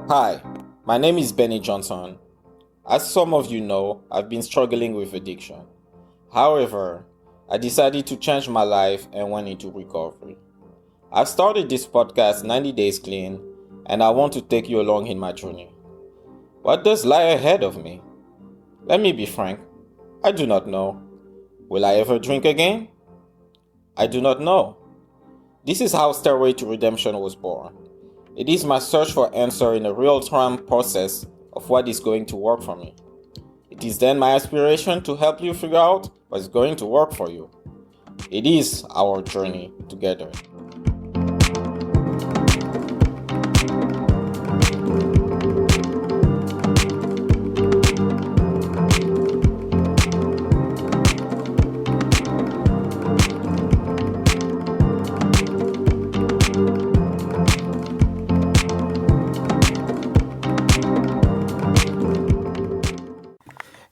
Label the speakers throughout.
Speaker 1: Hi, my name is Benny Johnson. As some of you know, I've been struggling with addiction. However, I decided to change my life and went into recovery. I've started this podcast 90 Days Clean, and I want to take you along in my journey. What does lie ahead of me? Let me be frank, I do not know. Will I ever drink again? I do not know. This is how Stairway to Redemption was born. It is my search for answer in a real-time process of what is going to work for me. It is then my aspiration to help you figure out what's going to work for you. It is our journey together.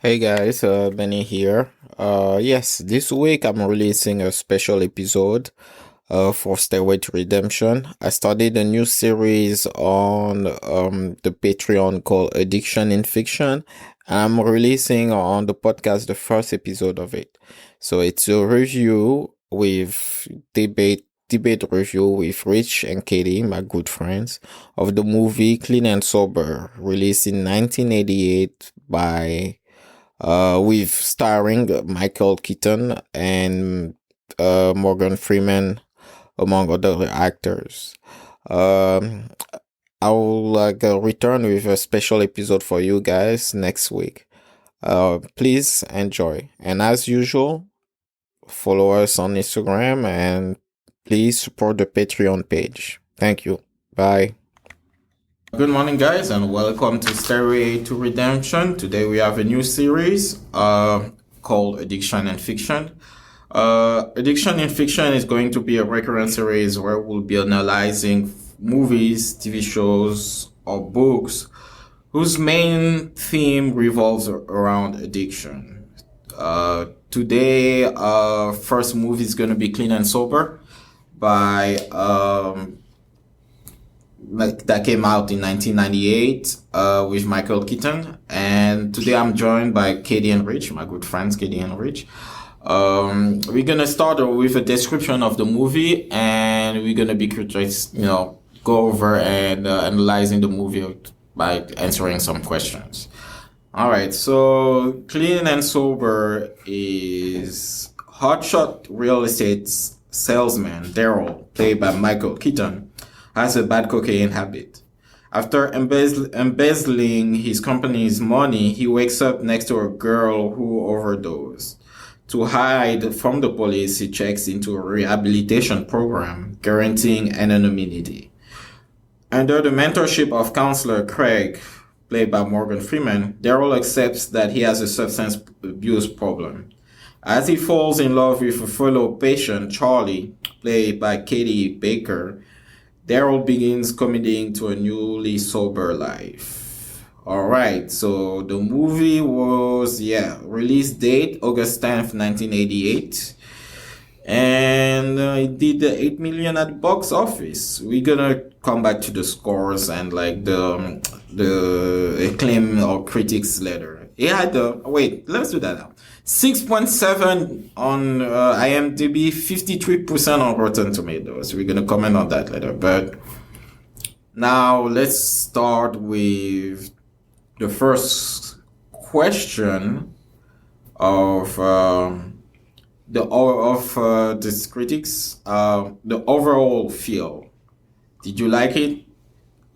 Speaker 1: Hey guys, Benny here. Yes, this week I'm releasing a special episode for Stairway to Redemption. I started a new series on the Patreon called Addiction in Fiction. I'm releasing on the podcast the first episode of it. So it's a review with debate review with Rich and Katie, my good friends, of the movie Clean and Sober, released in 1988 by with starring Michael Keaton and Morgan Freeman, among other actors. I will return with a special episode for you guys next week. Please enjoy. And as usual, follow us on Instagram and please support the Patreon page. Thank you. Bye. Good morning, guys, and welcome to Stairway to Redemption. Today we have a new series called Addiction in Fiction. Addiction in Fiction is going to be a recurrent series where we'll be analyzing movies, TV shows, or books whose main theme revolves around addiction. Today, first movie is going to be Clean and Sober by that came out in 1998 with Michael Keaton, and today I'm joined by Katie and Rich, my good friends Katie and Rich. We're gonna start with a description of the movie, and we're gonna be go over and analyzing the movie by answering some questions. All right, so Clean and Sober is hotshot real estate salesman Daryl, played by Michael Keaton, has a bad cocaine habit. After embezzling his company's money, he wakes up next to a girl who overdosed. To hide from the police, he checks into a rehabilitation program guaranteeing anonymity. Under the mentorship of counselor Craig, played by Morgan Freeman, Daryl accepts that he has a substance abuse problem. As he falls in love with a fellow patient, Charlie, played by Katie Baker, Daryl begins committing to a newly sober life. Alright, so the movie was, release date August 10th, 1988. And it did 8 million at the box office. We're gonna come back to the scores and like the acclaim or critics letter. It had let's do that now. 6.7 on IMDb, 53% on Rotten Tomatoes. We're going to comment on that later. But now let's start with the first question of this critics. The overall feel. Did you like it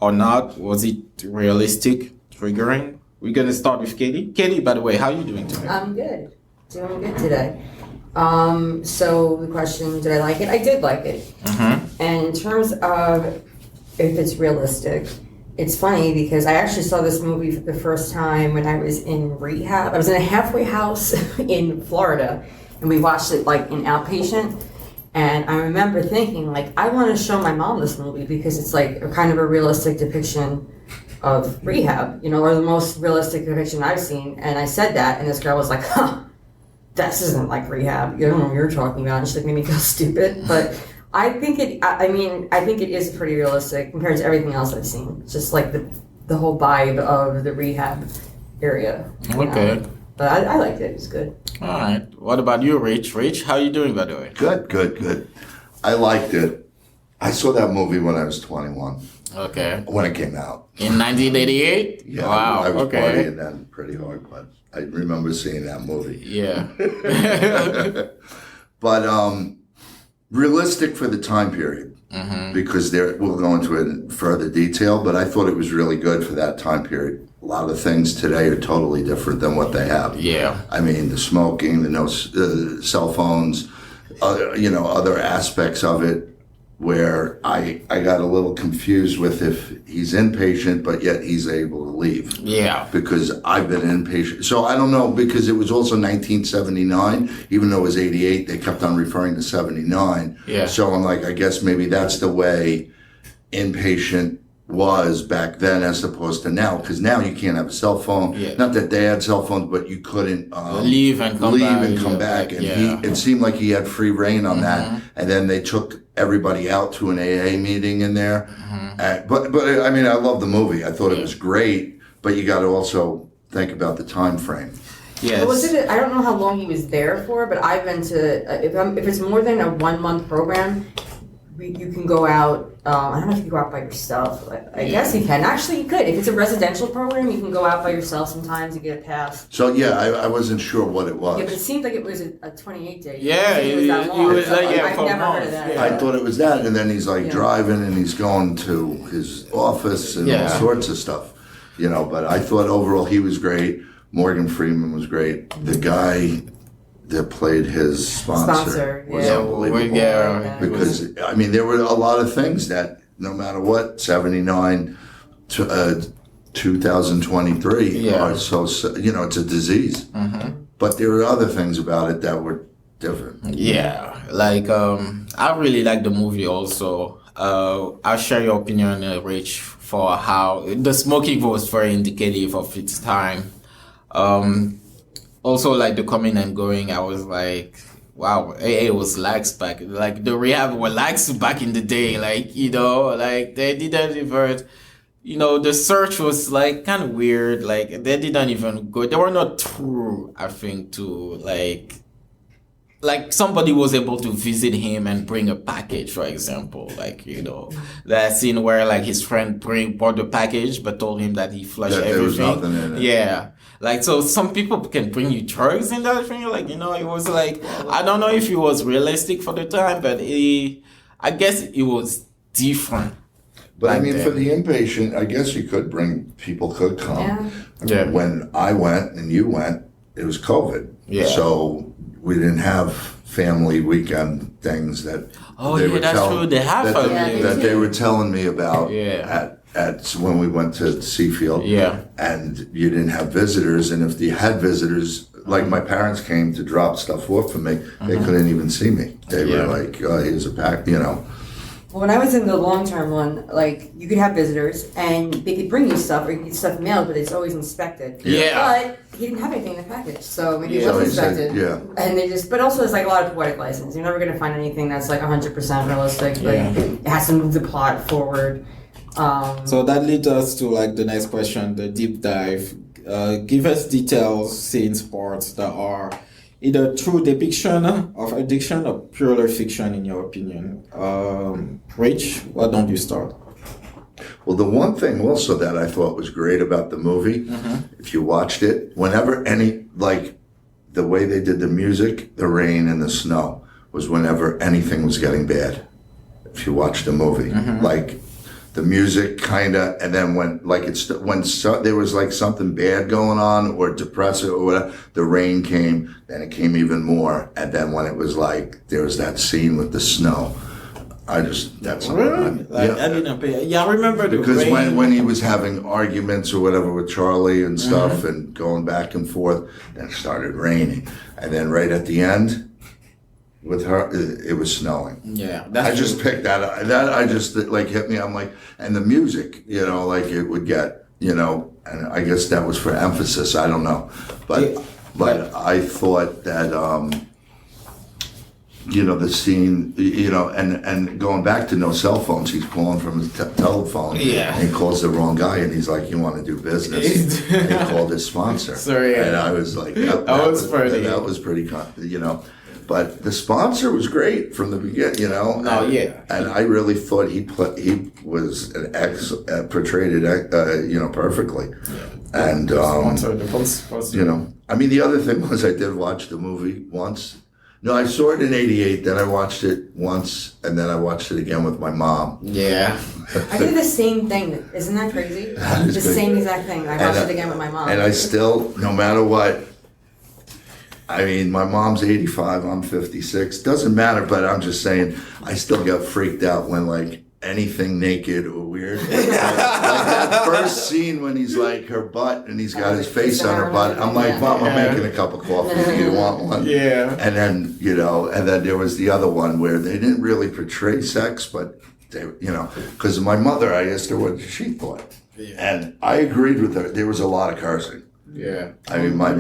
Speaker 1: or not? Was it realistic, triggering? We're going to start with Katie. Katie, by the way, how are you doing today?
Speaker 2: I'm good. Doing good today. So the question, did I like it? I did like it.
Speaker 1: Mm-hmm.
Speaker 2: And in terms of if it's realistic, it's funny because I actually saw this movie for the first time when I was in rehab. I was in a halfway house in Florida, and we watched it like in outpatient. And I remember thinking, like, I want to show my mom this movie because it's like a kind of a realistic depiction of rehab, or the most realistic depiction I've seen. And I said that, and this girl was like, this isn't like rehab. You don't know what you're talking about. And she made me feel stupid. But I think it is pretty realistic compared to everything else I've seen. It's just like the whole vibe of the rehab area.
Speaker 1: Okay.
Speaker 2: But I liked it. It was good.
Speaker 1: All right. What about you, Rich? Rich, how you doing, by the way?
Speaker 3: Good. I liked it. I saw that movie when I was 21.
Speaker 1: Okay.
Speaker 3: When it came out.
Speaker 1: In 1988?
Speaker 3: Yeah,
Speaker 1: Wow.
Speaker 3: I was
Speaker 1: Okay.
Speaker 3: partying then pretty hard, but I remember seeing that movie.
Speaker 1: Yeah.
Speaker 3: But realistic for the time period, because we'll go into it in further detail, but I thought it was really good for that time period. A lot of things today are totally different than what they have.
Speaker 1: Yeah.
Speaker 3: I mean, the smoking, the cell phones, other aspects of it, where I got a little confused with if he's inpatient, but yet he's able to leave.
Speaker 1: Yeah.
Speaker 3: Because I've been inpatient. So I don't know, because it was also 1979, even though it was 88, they kept on referring to 79.
Speaker 1: Yeah.
Speaker 3: So I'm like, I guess maybe that's the way inpatient was back then as opposed to now, because now you can't have a cell phone.
Speaker 1: Yeah.
Speaker 3: Not that they had cell phones, but you couldn't
Speaker 1: leave and come back.
Speaker 3: And it seemed like he had free reign on that. And then they took everybody out to an AA meeting in there. But I mean, I love the movie. I thought it was great, but you got to also think about the time frame.
Speaker 1: Yes.
Speaker 2: I don't know how long he was there for, but I've been to, if it's more than a 1 month program, you can go out. I don't know if you can go out by yourself. I guess you can. Actually, you could. If it's a residential program, you can go out by yourself sometimes to get a pass.
Speaker 3: So yeah, I wasn't sure what it was.
Speaker 2: Yeah, but it seemed like it was a 28-day.
Speaker 1: Yeah,
Speaker 2: it was that long.
Speaker 1: was like, yeah,
Speaker 2: I've
Speaker 1: for
Speaker 2: never heard
Speaker 1: months,
Speaker 2: of that.
Speaker 1: yeah.
Speaker 3: I thought it was that, and then he's like driving and he's going to his office and all sorts of stuff, But I thought overall he was great. Morgan Freeman was great. The guy that played his sponsor was unbelievable.
Speaker 1: Yeah.
Speaker 3: Because I mean, there were a lot of things that no matter what, 79 to 2023 are so it's a disease. But there were other things about it that were different.
Speaker 1: Yeah, like I really like the movie also. I'll share your opinion, Rich, for how the smoking was very indicative of its time. Also, like the coming and going, I was like, wow, AA was lax back. Like the rehab were lax back in the day. Like, like they didn't even, the search was like kind of weird. Like they didn't even go, they were not true, I think, to like somebody was able to visit him and bring a package, for example, that scene where like his friend brought the package but told him that he flushed everything.
Speaker 3: There was nothing in it.
Speaker 1: Yeah. Like, so some people can bring you drugs in that thing. Like, it was like, I don't know if it was realistic for the time, but I guess it was different.
Speaker 3: But I mean, for the inpatient, I guess people could come.
Speaker 1: Yeah.
Speaker 3: When I went and you went, it was COVID.
Speaker 1: Yeah.
Speaker 3: So we didn't have family weekend things that
Speaker 1: that's true. They have family.
Speaker 3: that they were telling me about at when we went to Seafield.
Speaker 1: Yeah.
Speaker 3: And you didn't have visitors, and if you had visitors, like my parents came to drop stuff off for me, they couldn't even see me. They were like, oh, here's a pack,
Speaker 2: Well, when I was in the long-term one, like, you could have visitors, and they could bring you stuff, or you could get stuff mailed, but it's always inspected.
Speaker 1: Yeah.
Speaker 2: But he didn't have anything in the package, so maybe it
Speaker 3: So
Speaker 2: was
Speaker 3: he said,
Speaker 2: inspected. And but also it's like a lot of poetic license. You're never going to find anything that's like 100% realistic. Like, it has to move the plot forward.
Speaker 1: So that leads us to like the next question, the deep dive. Give us details, scenes, parts that are either true depiction of addiction or purely fiction, in your opinion. Rich, why don't you start?
Speaker 3: Well, the one thing also that I thought was great about the movie, if you watched it, whenever the way they did the music, the rain and the snow, was whenever anything was getting bad. If you watch the movie, like the music kind of, and then when there was like something bad going on or depressive or whatever, the rain came, then it came even more. And then when it was like, there was that scene with the snow. That's
Speaker 1: really? I didn't pay. Yeah, I remember
Speaker 3: because
Speaker 1: the rain.
Speaker 3: when he was having arguments or whatever with Charlie and stuff and going back and forth, then it started raining, and then right at the end, with her, it was snowing.
Speaker 1: Yeah,
Speaker 3: I just picked that up. That I just like hit me. I'm like, and the music, like it would get, and I guess that was for emphasis. I don't know, but I thought that. the scene, and going back to no cell phones, he's calling from his telephone.
Speaker 1: Yeah.
Speaker 3: And he calls the wrong guy, and he's like, "You want to do business?" And he called his sponsor.
Speaker 1: Sorry.
Speaker 3: And I was like, "That
Speaker 1: was funny.
Speaker 3: That was pretty, But the sponsor was great from the beginning,
Speaker 1: No, yeah.
Speaker 3: And I really thought he was portrayed it, perfectly.
Speaker 1: Yeah.
Speaker 3: And I mean, the other thing was I did watch the movie once. No, I saw it in '88. Then I watched it once, and then I watched it again with my mom.
Speaker 1: Yeah.
Speaker 2: I did the same thing. Isn't that crazy? The same exact thing. I watched it again with my mom.
Speaker 3: And I still, no matter what, I mean, my mom's 85, I'm 56. Doesn't matter, but I'm just saying, I still get freaked out when, like, anything naked or weird. like that first scene when he's, like, her butt and he's got his face on her butt. I'm like, Mom, I'm making a cup of coffee. Do you want one?
Speaker 1: Yeah.
Speaker 3: And then, and then there was the other one where they didn't really portray sex, but, they, because my mother, I asked her what she thought. Yeah. And I agreed with her. There was a lot of cursing.
Speaker 1: Yeah.
Speaker 3: I mean, my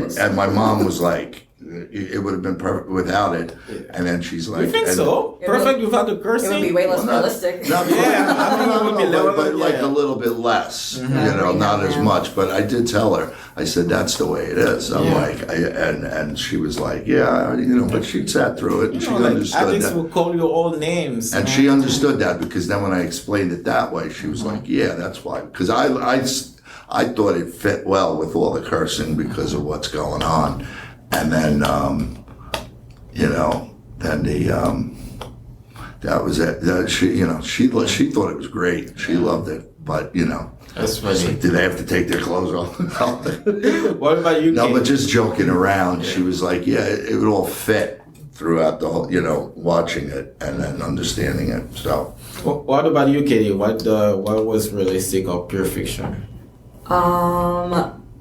Speaker 3: mom was like, it would have been perfect without it. Yeah. And then she's like,
Speaker 1: you think so? Perfect without the cursing?
Speaker 2: It would be way less realistic.
Speaker 3: Not but like a little bit less, not as much. But I did tell her, I said, that's the way it is. I'm like, and she was like, yeah, but she sat through it and she understood
Speaker 1: Alex
Speaker 3: that.
Speaker 1: will call you all names.
Speaker 3: And she understood that because then when I explained it that way, she was like, yeah, that's why. Because I thought it fit well with all the cursing because of what's going on. And then, that was it. She thought it was great. She loved it. But,
Speaker 1: That's funny.
Speaker 3: Like, did they have to take their clothes off?
Speaker 1: What about you,
Speaker 3: No,
Speaker 1: Kate?
Speaker 3: but just joking around. She was like, yeah, it would all fit throughout the whole, watching it and then understanding it. So.
Speaker 1: What about you, Katie? What was realistic or pure fiction?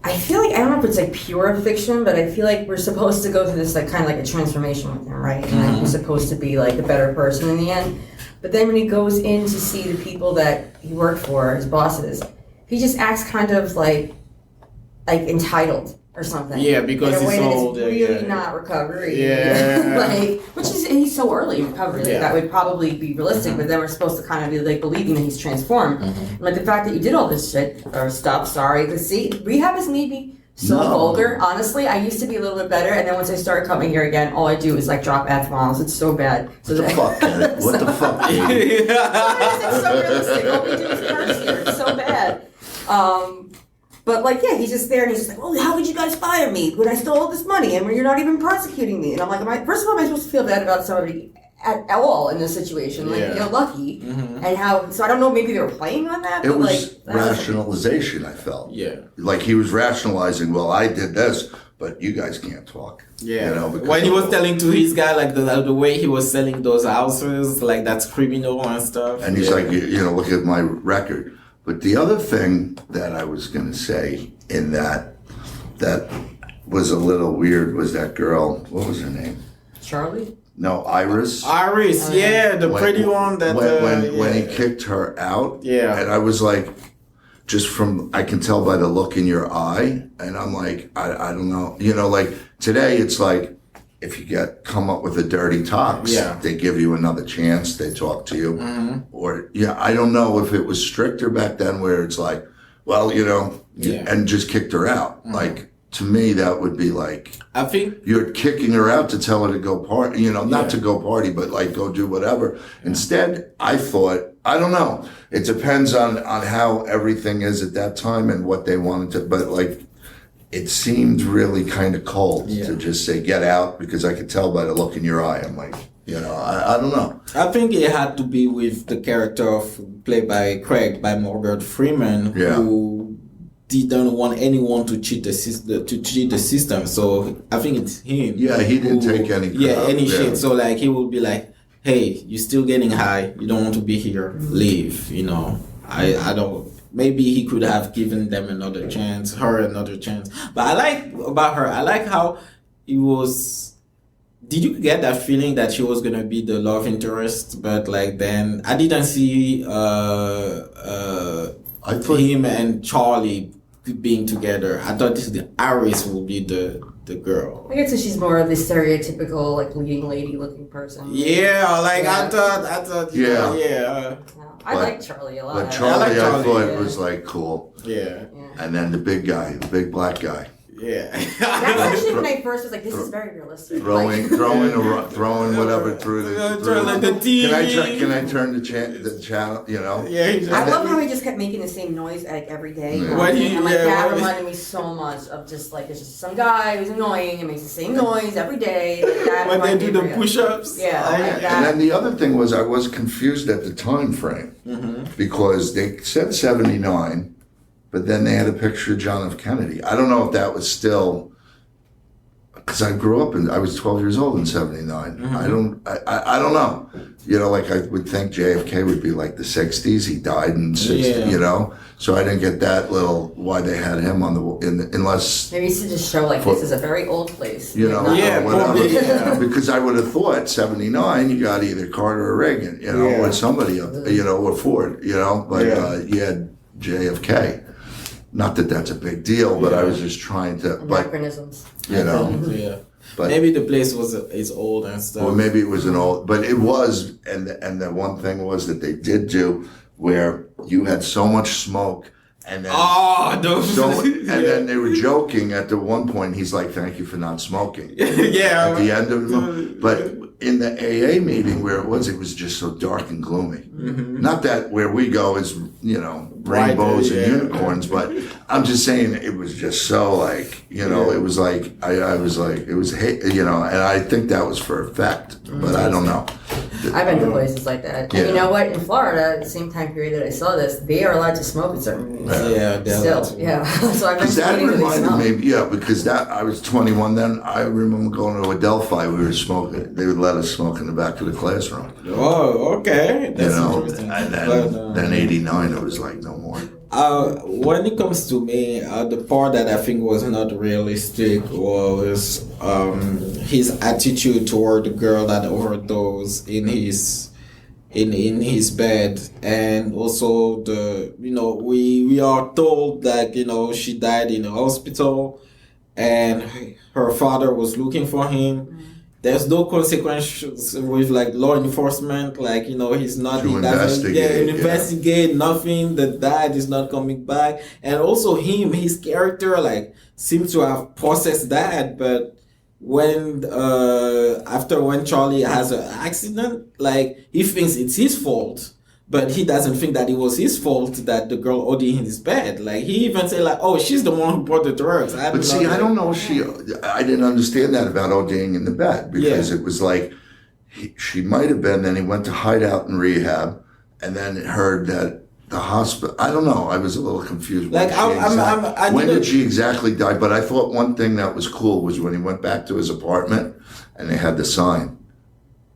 Speaker 2: I feel like, I don't know if it's like pure fiction, but I feel like we're supposed to go through this like kind of like a transformation with him, right? And like, he's supposed to be like a better person in the end. But then when he goes in to see the people that he worked for, his bosses, he just acts kind of like entitled or something.
Speaker 1: Yeah, because
Speaker 2: in a way
Speaker 1: he's
Speaker 2: that
Speaker 1: old.
Speaker 2: is really not recovery.
Speaker 1: Yeah.
Speaker 2: He's so early in recovery. Like,
Speaker 1: Yeah.
Speaker 2: that would probably be realistic, but then we're supposed to kind of be like believing that he's transformed. And, like the fact that you did all this shit or stuff. Sorry, but see, rehab has made me so vulgar. Honestly, I used to be a little bit better, and then once I started coming here again, all I do is like drop F-bombs. It's so bad. So
Speaker 3: What the fuck, Kenneth? What the fuck, Katie?
Speaker 2: It's so realistic. All we do is curse here. It's so bad. But like, yeah, he's just there and he's just like, well, how could you guys fire me when I stole all this money and when you're not even prosecuting me? And I'm like, first of all, am I supposed to feel bad about somebody at all in this situation? Like, you're lucky. And so I don't know, maybe they were playing on that.
Speaker 3: It
Speaker 2: but
Speaker 3: was
Speaker 2: like,
Speaker 3: rationalization, I felt.
Speaker 1: Yeah.
Speaker 3: Like he was rationalizing, well, I did this, but you guys can't talk.
Speaker 1: Yeah. When he was telling to his guy, like the way he was selling those houses, like that's criminal and stuff.
Speaker 3: And he's like, look at my record. But the other thing that I was going to say in that was a little weird was that girl, what was her name?
Speaker 2: Charlie?
Speaker 3: No, Iris.
Speaker 1: Iris, the pretty one that...
Speaker 3: When he kicked her out.
Speaker 1: Yeah.
Speaker 3: And I was like, I can tell by the look in your eye. And I'm like, I don't know. Like today it's like, if you come up with a dirty talks, they give you another chance. They talk to you, or I don't know if it was stricter back then, where it's like, well, and just kicked her out. Like to me, that would be like,
Speaker 1: I think
Speaker 3: you're kicking her out to tell her to go party. Not to go party, but like go do whatever. Instead, I thought, I don't know. It depends on how everything is at that time and what they wanted to. But like. It seemed really kind of cold to just say, get out, because I could tell by the look in your eye. I'm like, I don't know.
Speaker 1: I think it had to be with the character played by Craig, by Morgan Freeman, who didn't want anyone to cheat the system. So I think it's him.
Speaker 3: Yeah, he didn't take any crap.
Speaker 1: Any shit. So like he would be like, hey, you're still getting high. You don't want to be here. Leave. I don't... Maybe he could have given them another chance, her another chance. But I like how it was... Did you get that feeling that she was going to be the love interest? But like then, I didn't see I thought him and Charlie being together. I thought the Iris would be the the girl.
Speaker 2: I guess she's more of the stereotypical, like, leading lady-looking person.
Speaker 1: Yeah, like
Speaker 2: Yeah.
Speaker 1: I thought,
Speaker 3: Yeah.
Speaker 1: yeah.
Speaker 2: I like Charlie a lot.
Speaker 3: But Charlie, I
Speaker 1: Charlie,
Speaker 3: thought
Speaker 2: yeah.
Speaker 3: was like cool.
Speaker 1: Yeah.
Speaker 3: And then the big guy, the big black guy,
Speaker 1: Yeah.
Speaker 2: That's actually when I first was like, this is very realistic.
Speaker 3: throwing whatever through
Speaker 1: Like the TV.
Speaker 3: Can I turn the channel? You know.
Speaker 1: Yeah. He just,
Speaker 2: I love how he just kept making the same noise like every day.
Speaker 3: Yeah.
Speaker 1: What he-
Speaker 2: And like
Speaker 1: yeah,
Speaker 2: that
Speaker 1: what-
Speaker 2: reminded me so much of just like there's just some guy who's annoying and makes the same noise every day. Like that
Speaker 1: when they
Speaker 2: reminded
Speaker 1: do
Speaker 2: me
Speaker 1: the
Speaker 2: of real.
Speaker 1: push-ups.
Speaker 2: Yeah,
Speaker 1: Like,
Speaker 2: like that.
Speaker 3: And then the other thing was I was confused at the time frame because they said 79, but then they had a picture of John F. Kennedy. I don't know if that was still because I grew up I was 12 years old in 79. I don't know. You know, like I would think JFK would be like the 60s. He died in 60,
Speaker 1: Yeah.
Speaker 3: you know. So I didn't get that little why they had him on unless
Speaker 2: Maybe it's to just show like this is a very old place.
Speaker 3: you know,
Speaker 1: Yeah,
Speaker 3: or whatever.
Speaker 1: probably, yeah.
Speaker 3: Because I would have thought 79, you got either Carter or Reagan, you know,
Speaker 1: Yeah.
Speaker 3: or somebody, you know, or Ford, you know, but you had JFK. Not that that's a big deal, but I was just trying to, but,
Speaker 2: Anachronisms.
Speaker 3: you know,
Speaker 1: Yeah.
Speaker 3: but
Speaker 1: Maybe the place is old and stuff.
Speaker 3: or maybe it was an old, but it was, and the one thing was that they did do where you had so much smoke and then
Speaker 1: Oh, those.
Speaker 3: and then they were joking at the one point. He's like, "Thank you for not smoking."
Speaker 1: Yeah.
Speaker 3: At the end of it, but in the AA meeting where it was just so dark and gloomy. Not that where we go is rainbows and
Speaker 1: yeah.
Speaker 3: unicorns, but I'm just saying it was just so like it was like I was like it was and I think that was for effect, but I don't know.
Speaker 2: I've been to places like that.
Speaker 3: Yeah.
Speaker 2: And you know what? In Florida, at the same time period that I saw this, they are allowed to smoke in certain movies.
Speaker 1: Yeah, they're
Speaker 2: Still,
Speaker 1: allowed to.
Speaker 2: yeah. So I've been
Speaker 3: Because
Speaker 2: to
Speaker 3: that
Speaker 2: meetings where they
Speaker 3: reminded
Speaker 2: smoke.
Speaker 3: me, because I was 21 then. I remember going to Adelphi. We were smoking. They would let us smoke in the back of the classroom.
Speaker 1: Oh, okay. That's interesting.
Speaker 3: And then 89, it was like no more.
Speaker 1: When it comes to me, the part that I think was not realistic was his attitude toward the girl that overdosed in his bed, and also we are told that she died in a hospital, and her father was looking for him. There's no consequences with like law enforcement, like he's not
Speaker 3: To
Speaker 1: he doesn't
Speaker 3: investigate,
Speaker 1: investigate nothing. The dad is not coming back, and also his character like seems to have processed that, but when Charlie has an accident, like he thinks it's his fault, but he doesn't think that it was his fault that the girl OD'd in his bed. Like he even say like, "Oh, she's the one who brought the drugs."
Speaker 3: But see, I don't know. I didn't understand that about ODing in the bed because it was like she might have been. Then he went to hide out in rehab, and then heard that the hospital. I don't know. I was a little confused.
Speaker 1: Like
Speaker 3: When did she exactly die? But I thought one thing that was cool was when he went back to his apartment and they had the sign.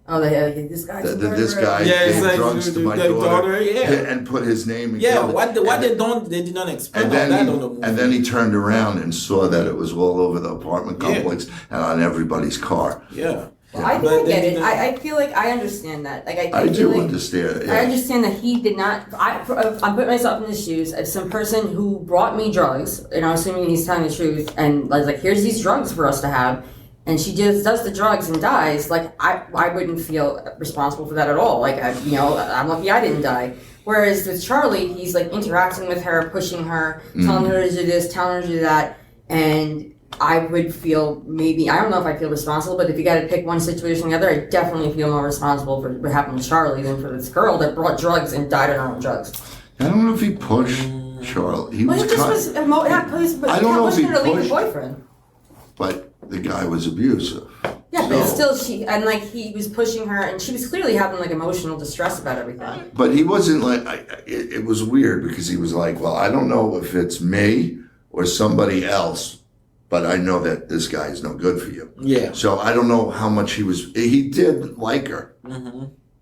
Speaker 2: Oh, they had this guy.
Speaker 3: This guy
Speaker 1: it's
Speaker 3: gave
Speaker 1: like
Speaker 3: drugs to my
Speaker 1: the
Speaker 3: daughter,
Speaker 1: yeah.
Speaker 3: and put his name. And
Speaker 1: Yeah,
Speaker 3: killed it.
Speaker 1: what they did not explain
Speaker 3: And
Speaker 1: all that on the
Speaker 3: then,
Speaker 1: movie.
Speaker 3: and then he turned around and saw that it was all over the apartment complex and on everybody's car.
Speaker 1: Yeah.
Speaker 2: Well, I think
Speaker 1: But
Speaker 2: I get
Speaker 1: they
Speaker 2: it.
Speaker 1: didn't-
Speaker 2: I feel like I understand that. Like
Speaker 3: I
Speaker 2: feel
Speaker 3: do
Speaker 2: like,
Speaker 3: understand.
Speaker 2: I
Speaker 3: Yeah.
Speaker 2: understand that he did not. I'm putting myself in his shoes as some person who brought me drugs, and I'm assuming he's telling the truth. And I was like, "Here's these drugs for us to have," and she just does the drugs and dies. Like I wouldn't feel responsible for that at all. Like I'm lucky I didn't die. Whereas with Charlie, he's like interacting with her, pushing her, telling her to do this, telling her to do that, and I would feel I don't know if I feel responsible, but if you got to pick one situation or the other, I definitely feel more responsible for what happened to Charlie than for this girl that brought drugs and died on her own drugs.
Speaker 3: I don't know if he pushed Charlie. He
Speaker 2: Well,
Speaker 3: was
Speaker 2: he just
Speaker 3: kind-
Speaker 2: was,
Speaker 3: I don't know if he
Speaker 2: her to leave her
Speaker 3: pushed-
Speaker 2: boyfriend.
Speaker 3: but the guy was abusive.
Speaker 2: Yeah, but
Speaker 3: So-
Speaker 2: still, he was pushing her, and she was clearly having like emotional distress about everything.
Speaker 3: But he wasn't like, it was weird because he was like, well, I don't know if it's me or somebody else, but I know that this guy is no good for you.
Speaker 1: Yeah.
Speaker 3: So I don't know how much he did like her,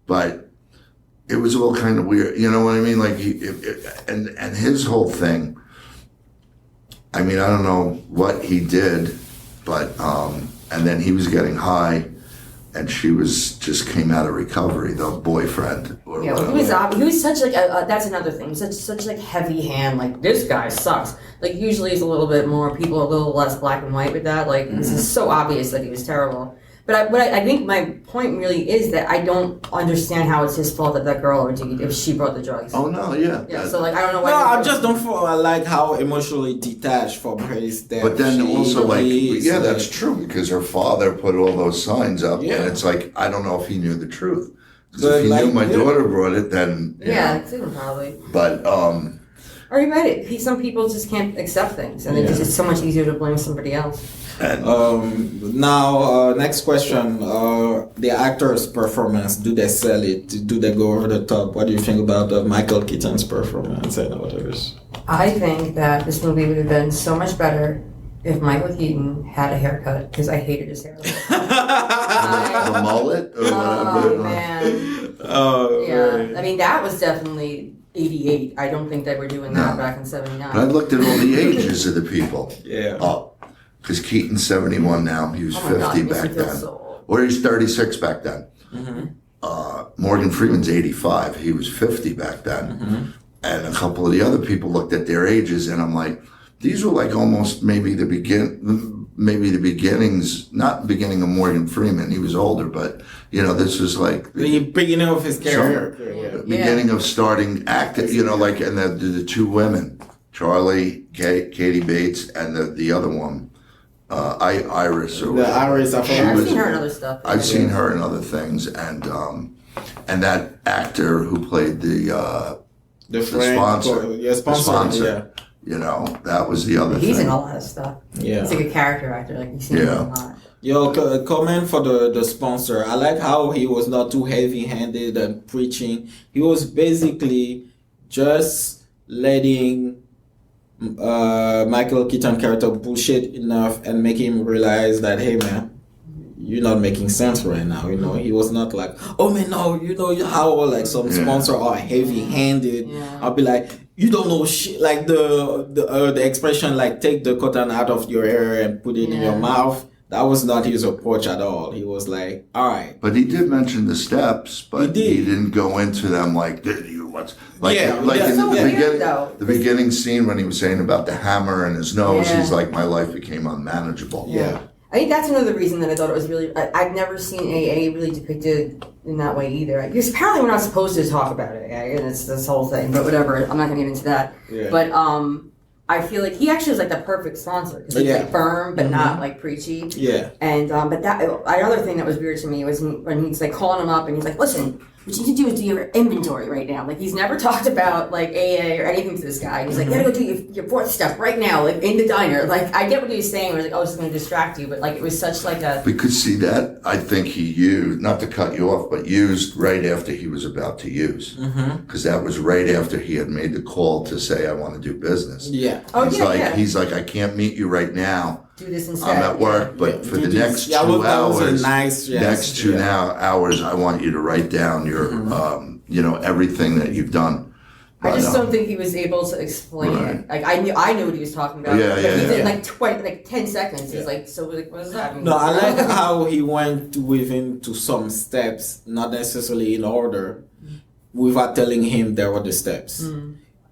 Speaker 3: but it was all kind of weird. You know what I mean? Like and his whole thing, I mean, I don't know what he did, but, and then he was getting high and she just came out of recovery, the boyfriend. Or
Speaker 2: Yeah,
Speaker 3: whatever.
Speaker 2: he was such like that's another thing. Such like heavy hand. Like this guy sucks. Like usually it's a little bit more people are a little less black and white with that. Like this is so obvious that he was terrible. But I think my point really is that I don't understand how it's his fault that girl OD'd if she brought the drugs.
Speaker 3: Oh no, yeah.
Speaker 2: Yeah, so like I don't know why.
Speaker 1: No, I just don't feel I like how emotionally detached from his death.
Speaker 3: But then
Speaker 1: she
Speaker 3: also like,
Speaker 1: is,
Speaker 3: yeah,
Speaker 1: like-
Speaker 3: that's true because her father put all those signs up,
Speaker 1: Yeah.
Speaker 3: and it's like I don't know if he knew the truth. Because
Speaker 1: But
Speaker 3: if he
Speaker 1: like,
Speaker 3: knew my
Speaker 1: yeah.
Speaker 3: daughter brought it, then you
Speaker 2: Yeah,
Speaker 3: know.
Speaker 2: it's even probably.
Speaker 3: But
Speaker 2: Or you read it. Some people just can't accept things, and it's just so much easier to blame somebody else.
Speaker 3: and
Speaker 1: Now, next question. The actor's performance, do they sell it? Do they go over the top? What do you think about Michael Keaton's performance and others?
Speaker 2: I think that this movie would have been so much better if Michael Keaton had a haircut, because I hated his hair.
Speaker 3: the mullet or whatever.
Speaker 2: Oh man.
Speaker 1: Oh,
Speaker 2: Yeah. I mean, that was definitely 88. I don't think they were doing that
Speaker 3: No.
Speaker 2: back in 79.
Speaker 3: But I looked at all the ages of the people.
Speaker 1: Yeah.
Speaker 3: Oh, because Keaton's 71 now. He was
Speaker 2: Oh my God,
Speaker 3: 50
Speaker 2: it makes me
Speaker 3: back
Speaker 2: feel
Speaker 3: then.
Speaker 2: so old.
Speaker 3: Or he's 36 back then. Morgan Freeman's 85. He was 50 back then. And a couple of the other people looked at their ages, and I'm like, these were like almost maybe the beginnings, not the beginning of Morgan Freeman. He was older, but you know, this was like
Speaker 1: The beginning of his career.
Speaker 3: the beginning of starting acting. You know, like and the two women, Charlie, Katie Bates, and the other one, Iris or
Speaker 1: The
Speaker 3: whatever.
Speaker 1: Iris, I
Speaker 3: She
Speaker 2: Yeah, I've
Speaker 3: was-
Speaker 2: seen her in other stuff.
Speaker 3: I've seen her in other things, and that actor who played
Speaker 1: The
Speaker 3: sponsor.
Speaker 1: Yeah, sponsor.
Speaker 3: The sponsor.
Speaker 1: Yeah.
Speaker 3: you know, that was the other
Speaker 2: He's
Speaker 3: thing.
Speaker 2: in a lot of stuff.
Speaker 1: Yeah.
Speaker 2: He's like a character actor. Like you see him in
Speaker 3: Yeah.
Speaker 2: a lot.
Speaker 1: Yo, comment for the sponsor. I like how he was not too heavy-handed and preaching. He was basically just letting Michael Keaton character bullshit enough and make him realize that, hey man, you're not making sense right now. You know, he was not like, oh man, no, you know how like some sponsor are heavy-handed.
Speaker 2: Yeah.
Speaker 1: I'll be like, you don't know shit. Like the expression like take the cotton out of your hair and put it in your mouth. That was not his approach at all. He was like, all right.
Speaker 3: But he did mention the steps, but
Speaker 1: He did.
Speaker 3: he didn't go into them like what's like
Speaker 1: Yeah,
Speaker 3: like
Speaker 1: yeah.
Speaker 3: in
Speaker 2: So
Speaker 3: the
Speaker 2: weird,
Speaker 3: beginning
Speaker 2: though.
Speaker 3: the beginning scene when he was saying about the hammer in his nose,
Speaker 2: Yeah.
Speaker 3: he's like, my life became unmanageable.
Speaker 1: Yeah.
Speaker 2: I think that's another reason that I thought it was really. I've never seen AA really depicted in that way either. Because apparently we're not supposed to talk about it, and it's this whole thing. But whatever, I'm not gonna get into that.
Speaker 1: Yeah.
Speaker 2: But I feel like he actually was like the perfect sponsor. 'Cause he's like firm, but not like preachy.
Speaker 1: Yeah.
Speaker 2: And but that another thing that was weird to me was when he's like calling him up and he's like, listen, what you need to do is do your inventory right now. Like he's never talked about like AA or anything to this guy. And he's like, you gotta go do your fourth step right now, like in the diner. Like I get what he was saying. I was like, oh, this is gonna distract you, but like it was such like a
Speaker 3: We could see that. I think he used, not to cut you off, but used right after he was about to use. Because that was right after he had made the call to say, I want to do business.
Speaker 1: Yeah.
Speaker 2: oh
Speaker 3: he's
Speaker 2: yeah,
Speaker 3: like,
Speaker 2: yeah.
Speaker 3: he's like, I can't meet you right now.
Speaker 2: Do this instead.
Speaker 3: I'm at work, but
Speaker 1: Yeah,
Speaker 3: for
Speaker 1: do
Speaker 3: the
Speaker 1: this.
Speaker 3: next
Speaker 1: Yeah,
Speaker 3: 2
Speaker 1: well, that was a
Speaker 3: hours,
Speaker 1: nice- yes,
Speaker 3: next 2
Speaker 1: yeah.
Speaker 3: hours, I want you to write down your, you know, everything that you've done.
Speaker 2: I just
Speaker 3: But,
Speaker 2: don't think he was able to explain
Speaker 3: Right.
Speaker 2: it. Like I knew what he was talking about.
Speaker 3: Yeah,
Speaker 2: but
Speaker 3: yeah,
Speaker 2: he did
Speaker 3: yeah.
Speaker 2: like 10 seconds. He's like, so like, what does that mean?
Speaker 1: No, I like how he went with him to some steps, not necessarily in order, without telling him there were the steps.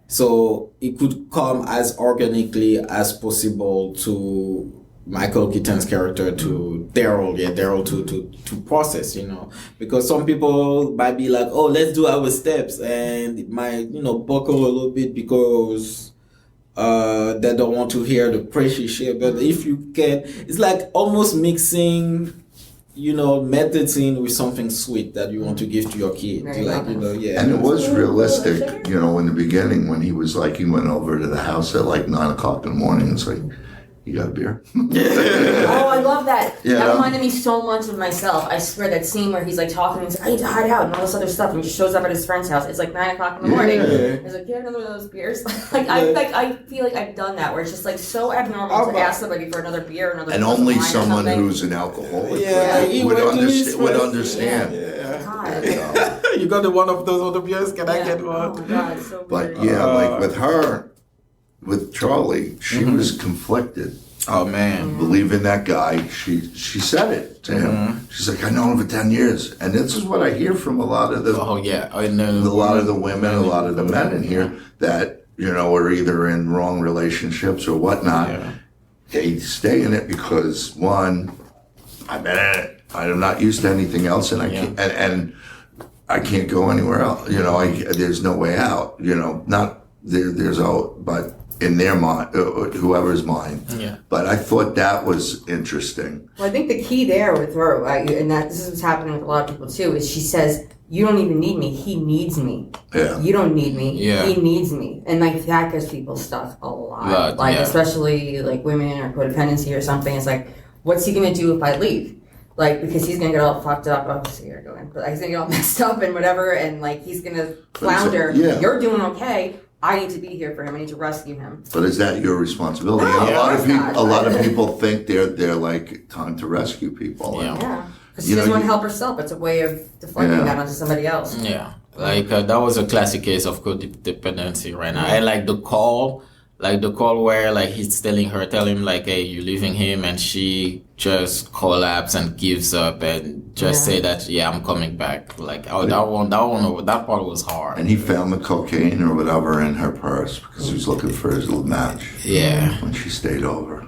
Speaker 1: So it could come as organically as possible to Michael Keaton's character, to Daryl to process, you know, because some people might be like, oh, let's do our steps, and it might, you know, buckle a little bit because they don't want to hear the preachy shit. But if you can, it's like almost mixing, you know, medicine with something sweet that you want to give to your kid.
Speaker 2: Very
Speaker 1: Like, you know, yeah.
Speaker 3: And it was realistic, you know, in the beginning when he was like, he went over to the house at like 9 o'clock in the morning. It's like, you got a beer?
Speaker 2: Oh, I love that.
Speaker 3: Yeah.
Speaker 2: That reminded me so much of myself. I swear that scene where he's like talking and he's like, I need to hide out and all this other stuff, and he just shows up at his friend's house. It's like 9 o'clock in the morning.
Speaker 1: Yeah.
Speaker 2: He's like, you have another one of those beers? I feel like I've done that where it's just like so abnormal to ask somebody for another beer, another
Speaker 3: And
Speaker 2: glass of
Speaker 3: only
Speaker 2: wine or
Speaker 3: someone
Speaker 2: something.
Speaker 3: who's an alcoholic
Speaker 1: Yeah, he
Speaker 3: would,
Speaker 1: went to his
Speaker 3: would
Speaker 1: friends.
Speaker 3: understand.
Speaker 1: Yeah.
Speaker 2: God.
Speaker 3: So,
Speaker 1: You got one of those other beers? Can I
Speaker 2: Yeah.
Speaker 1: get
Speaker 2: Oh
Speaker 1: one?
Speaker 2: my God, it's so
Speaker 3: but
Speaker 2: weird.
Speaker 3: yeah, like with her, with Charlie, she was conflicted.
Speaker 1: Oh man.
Speaker 3: Believe in that guy. She said it to him. She's like, I know him for 10 years. And this is what I hear from a lot of the
Speaker 1: Oh yeah. I know.
Speaker 3: a lot of the women, a lot of the men in here that, are either in wrong relationships or whatnot.
Speaker 1: Yeah.
Speaker 3: They stay in it because, one, I'm in it. I'm not used to anything else, and I can't, and I can't go anywhere else. There's no way out. Not there. But in their mind, whoever's mind.
Speaker 1: Yeah.
Speaker 3: But I thought that was interesting.
Speaker 2: Well, I think the key there with her, and that this is what's happening with a lot of people too, is she says, "You don't even need me. He needs me.
Speaker 3: Yeah.
Speaker 2: You don't need me.
Speaker 1: Yeah.
Speaker 2: He needs me." And that gets people stuck a lot. Especially like women or codependency or something. It's like, what's he gonna do if I leave? Like, because he's gonna get all fucked up. Oh, so you're going, but he's gonna get all messed up and whatever, and like he's gonna flounder. You're doing okay. I need to be here for him. I need to rescue him.
Speaker 3: But is that your responsibility?
Speaker 2: No,
Speaker 3: And a lot of
Speaker 2: not.
Speaker 3: people think they're like time to rescue people.
Speaker 1: Yeah.
Speaker 2: Yeah, because she doesn't want to help herself. It's a way of deflecting that onto somebody else.
Speaker 1: Yeah. Like that was a classic case of codependency right now. And like the call where like he's telling him like, hey, you're leaving him, and she just collapses and gives up and just say that, yeah, I'm coming back. Like, that part was hard.
Speaker 3: And he found the cocaine or whatever in her purse because he was looking for his little match.
Speaker 1: Yeah.
Speaker 3: When she stayed over.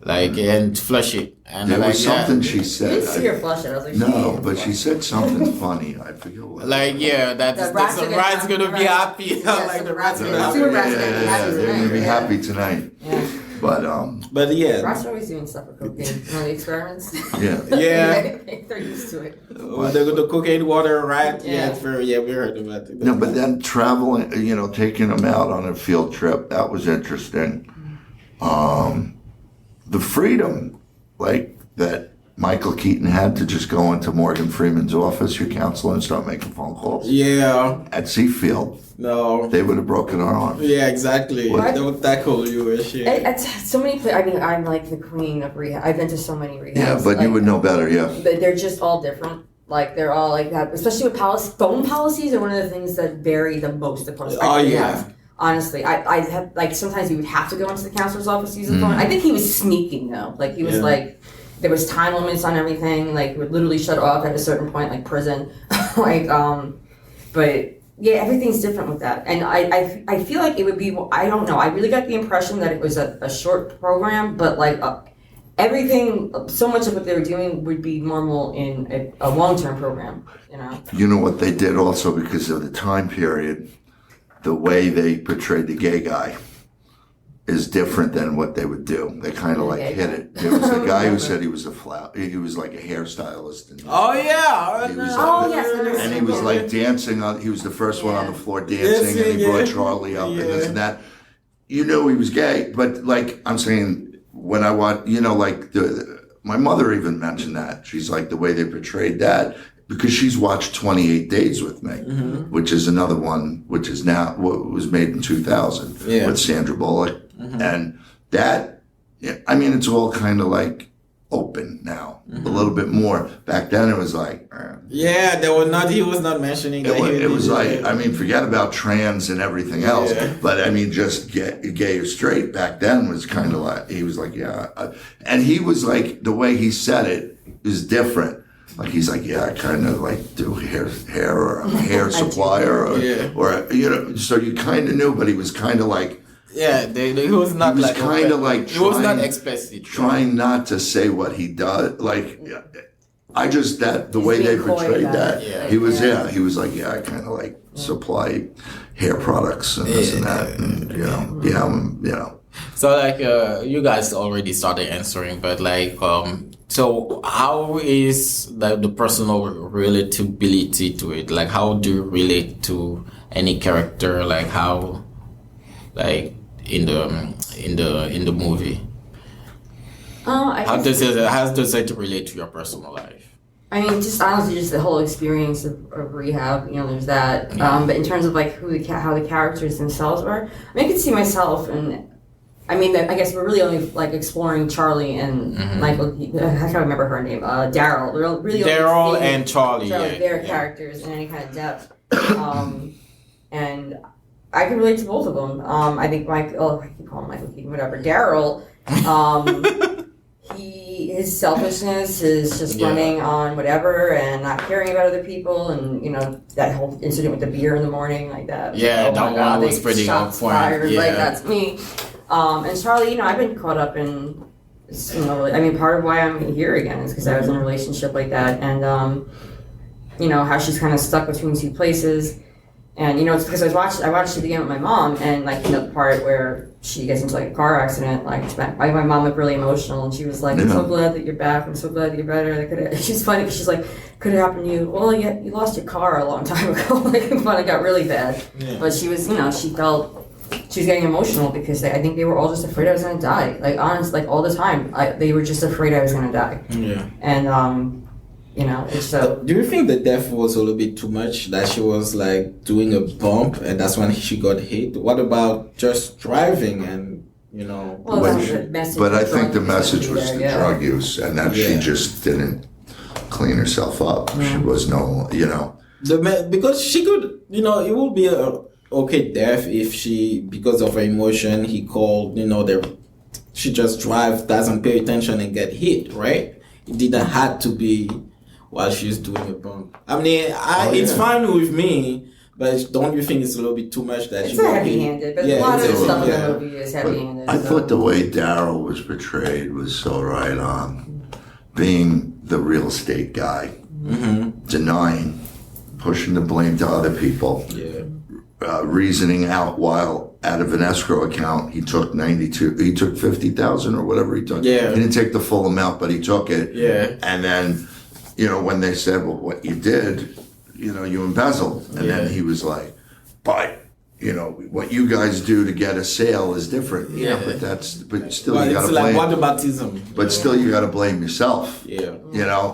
Speaker 1: Like, and flush it. And
Speaker 3: There
Speaker 1: like,
Speaker 3: was something she
Speaker 2: I
Speaker 3: said.
Speaker 2: didn't see her flush it. I was like,
Speaker 3: No, but she said something funny. I forget what.
Speaker 1: like, yeah, the rat's gonna be happy.
Speaker 2: Yeah,
Speaker 1: like
Speaker 2: so
Speaker 1: the rat's
Speaker 2: the
Speaker 1: gonna
Speaker 2: rat's
Speaker 1: be
Speaker 2: gonna
Speaker 1: happy.
Speaker 2: be happy.
Speaker 3: They're gonna be
Speaker 2: Yeah.
Speaker 3: happy tonight.
Speaker 2: Yeah.
Speaker 3: But
Speaker 1: yeah.
Speaker 2: Rats are always doing stuff with cocaine. The experiments.
Speaker 3: yeah.
Speaker 1: Yeah.
Speaker 2: They're used to it.
Speaker 1: The cocaine water rat.
Speaker 2: Yeah.
Speaker 1: It's very, we heard about it.
Speaker 3: No, but then traveling, taking them out on a field trip, that was interesting. The freedom, like that Michael Keaton had to just go into Morgan Freeman's office, your counselor, and start making phone calls.
Speaker 1: Yeah.
Speaker 3: At Seafield,
Speaker 1: No.
Speaker 3: they would have broken our arms.
Speaker 1: Yeah, exactly.
Speaker 2: What?
Speaker 1: They would tackle you and shit.
Speaker 2: It's so many. I mean, I'm like the queen of rehab. I've been to so many rehabs.
Speaker 3: Yeah, but you would know better, yeah.
Speaker 2: But they're just all different. Like they're all like that. Especially with phone policies are one of the things that vary the most across.
Speaker 1: Oh, yeah.
Speaker 2: Rehabs. Honestly, I have like sometimes you would have to go into the counselor's office to use the phone. I think he was sneaking though. Like he was like, there was time limits on everything. Like would literally shut off at a certain point, like prison. But yeah, everything's different with that. And I feel like it would be. I don't know. I really got the impression that it was a short program, but like everything, so much of what they were doing would be normal in a long-term program.
Speaker 3: You know what they did also because of the time period. The way they portrayed the gay guy is different than what they would do. They kind of like hit it. There was the guy who said he was he was like a hairstylist. And
Speaker 1: oh, yeah.
Speaker 3: he was
Speaker 2: yes.
Speaker 3: and he was like dancing he was the first one on the floor dancing, and he brought Charlie up and this and that. You knew he was gay, but like I'm saying, when I watch, like my mother even mentioned that. She's like, the way they portrayed that, because she's watched 28 Days with me, which is another one, which is now, was made in 2000 with Sandra Bullock. And that, I mean, it's all kind of like open now, a little bit more. Back then it was like...
Speaker 1: yeah, he was not mentioning that.
Speaker 3: It was like, I mean, forget about trans and everything else, but I mean, just gay or straight back then was kind of like, he was like, and he was like, the way he said it is different. Like he's like, yeah, I kind of like do hair or I'm a hair supplier or so you kind of knew, but he was kind of like,
Speaker 1: he was not
Speaker 3: he was kind of like
Speaker 1: he was not explicit,
Speaker 3: trying not to say what he does. Like I just the way they portrayed that, he was he was like, I kind of like supply hair products and this and that, and
Speaker 1: So like you guys already started answering, but like so how is the personal relatability to it? Like how do you relate to any character? Like how, like in the movie? How does it relate to your personal life?
Speaker 2: I mean, just honestly, just the whole experience of rehab. There's that. But in terms of like how the characters themselves were, I mean, I could see myself and. I mean, I guess we're really only like exploring Charlie and Michael. I can't remember her name. Daryl. We're really
Speaker 1: Daryl and Charlie.
Speaker 2: Their characters in any kind of depth, and I can relate to both of them. I think I keep calling him Michael Keaton, whatever. Daryl, His selfishness is just running on whatever and not caring about other people, and that whole incident with the beer in the morning, like that.
Speaker 1: Yeah,
Speaker 2: oh
Speaker 1: that one was pretty
Speaker 2: shots
Speaker 1: on point.
Speaker 2: fired,
Speaker 1: Yeah.
Speaker 2: like that's me. And Charlie, I've been caught up in, part of why I'm here again is because I was in a relationship like that, and how she's kind of stuck between two places. And it's because I watched it again with my mom, and the part where she gets into a car accident, my mom was really emotional, and she was like, "I'm so glad that you're back. I'm so glad that you're better." She's funny because she's like, "Could it happen to you?" Well, yeah, you lost your car a long time ago, when it got really bad. Yeah. But she was, she felt she was getting emotional because I think they were all just afraid I was gonna die. Honestly, all the time, they were just afraid I was gonna die.
Speaker 1: Yeah.
Speaker 2: And it's so.
Speaker 1: Do you think the death was a little bit too much? That she was doing a bump and that's when she got hit? What about just driving and
Speaker 2: Well,
Speaker 3: but I think the message was the drug use, and that she just didn't clean herself up. She was
Speaker 1: because she could, it would be a okay death if she, because of her emotion, he called, she just drive, doesn't pay attention and get hit, right? It didn't have to be while she's doing a bump. It's fine with me, but don't you think it's a little bit too much that
Speaker 2: it's heavy-handed? But a lot of the stuff in the movie is heavy-handed.
Speaker 3: I thought the way Daryl was portrayed was so right on, being the real estate guy, denying, pushing the blame to other people, reasoning out while out of an escrow account he took 92, he took 50,000 or whatever he took.
Speaker 1: Yeah,
Speaker 3: he didn't take the full amount, but he took it.
Speaker 1: Yeah,
Speaker 3: and then. When they said, well, what you did, you embezzled. And then he was like, but, what you guys do to get a sale is different. Yeah, but still you got to blame.
Speaker 1: Water baptism.
Speaker 3: But still you got to blame yourself.
Speaker 1: Yeah.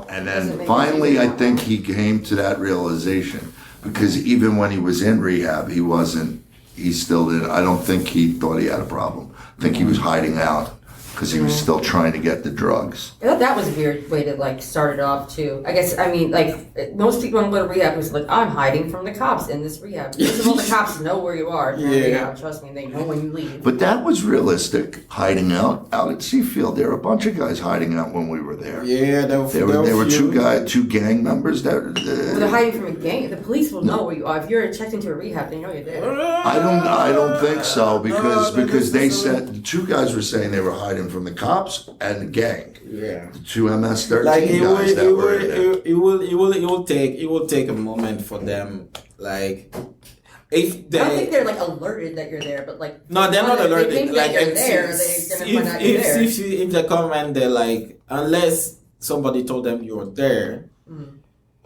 Speaker 3: And then finally I think he came to that realization, because even when he was in rehab, he still didn't, I don't think he thought he had a problem. I think he was hiding out. Because he was still trying to get the drugs.
Speaker 2: I thought that was a weird way to start it off too. I guess most people don't go to rehab was I'm hiding from the cops in this rehab. First of all, the cops know where you are. Trust me, they know when you leave.
Speaker 3: But that was realistic. Hiding out at Seafield, there were a bunch of guys hiding out when we were there.
Speaker 1: Yeah, there
Speaker 3: were two gang members that.
Speaker 2: They're hiding from a gang. The police will know where you are. If you're checked into a rehab, they know you're there.
Speaker 3: I don't think so because they said the two guys were saying they were hiding from the cops and the gang.
Speaker 1: Yeah.
Speaker 3: The two MS-13 guys that were there.
Speaker 1: It will take a moment for them, if they.
Speaker 2: I don't think they're alerted that you're there, but
Speaker 1: no, they're not alerted.
Speaker 2: They think that you're there, they're gonna find out you're there.
Speaker 1: If they come and they're unless somebody told them you're there.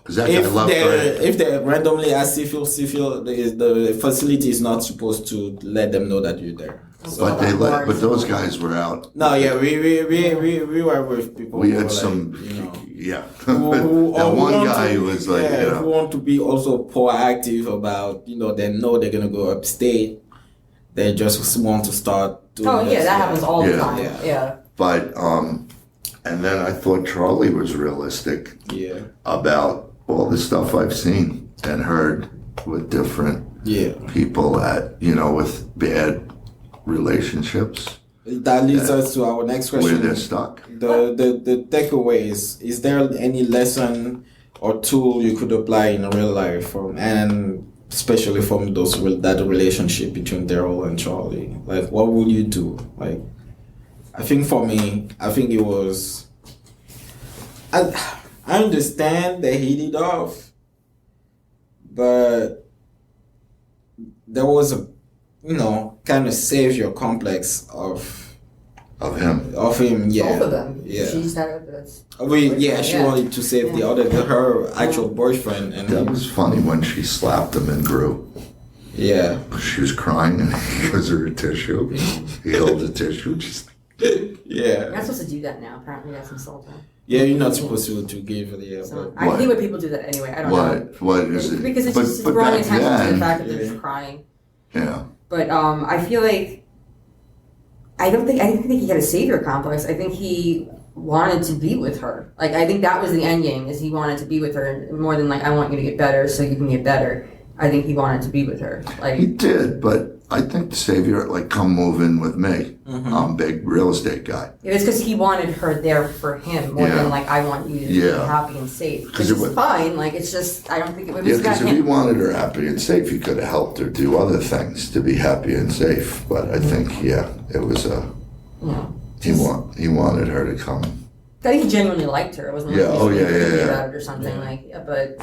Speaker 1: If they randomly ask Seafield, the facility is not supposed to let them know that you're there.
Speaker 3: So but those guys were out.
Speaker 1: No, yeah, we were with people.
Speaker 3: We had some, one guy who was who
Speaker 1: want to be also proactive about, they know they're gonna go upstate. They just want to start doing.
Speaker 2: Oh yeah, that happens all the time. Yeah.
Speaker 3: But and then I thought Charlie was realistic.
Speaker 1: Yeah.
Speaker 3: About all the stuff I've seen and heard with different people that with bad relationships.
Speaker 1: That leads us to our next question.
Speaker 3: Where they're stuck.
Speaker 1: The takeaways. Is there any lesson or tool you could apply in real life and especially from that relationship between Daryl and Charlie? What would you do? I think for me, it was. I understand they hit it off, but there was a kind of savior complex of
Speaker 3: him.
Speaker 1: Yeah.
Speaker 2: Both of them.
Speaker 1: Yeah.
Speaker 2: She started this.
Speaker 1: She wanted to save her actual boyfriend, and
Speaker 3: that was funny when she slapped him and grew.
Speaker 1: Yeah.
Speaker 3: She was crying and he gives her a tissue. He held the tissue.
Speaker 2: You're not supposed to do that now. Apparently, that's insulting.
Speaker 1: Yeah, you're not supposed to give
Speaker 2: I hate when people do that anyway. I don't know.
Speaker 3: What is it?
Speaker 2: Because it's just drawing attention to the fact that they're crying.
Speaker 3: Yeah.
Speaker 2: But I feel like I didn't think he had a savior complex. I think he wanted to be with her. I think that was the end game, is he wanted to be with her more than I want you to get better so you can get better. I think he wanted to be with her. Like
Speaker 3: He did, but I think the savior, like, come move in with me. I'm a big real estate guy.
Speaker 2: it was because he wanted her there for him more
Speaker 3: Yeah.
Speaker 2: than like I want you to be
Speaker 3: Yeah.
Speaker 2: happy and safe. Which
Speaker 3: 'Cause it
Speaker 2: is
Speaker 3: was-
Speaker 2: fine. Like it's just I don't think it was
Speaker 3: Yeah,
Speaker 2: about
Speaker 3: because if he
Speaker 2: him.
Speaker 3: wanted her happy and safe, he could have helped her do other things to be happy and safe. But I think, it was he wanted her to come.
Speaker 2: I think he genuinely liked her. It wasn't like
Speaker 3: Yeah,
Speaker 2: he
Speaker 3: oh,
Speaker 2: was
Speaker 3: yeah,
Speaker 2: being
Speaker 3: yeah,
Speaker 2: creepy
Speaker 3: yeah.
Speaker 2: about it or something but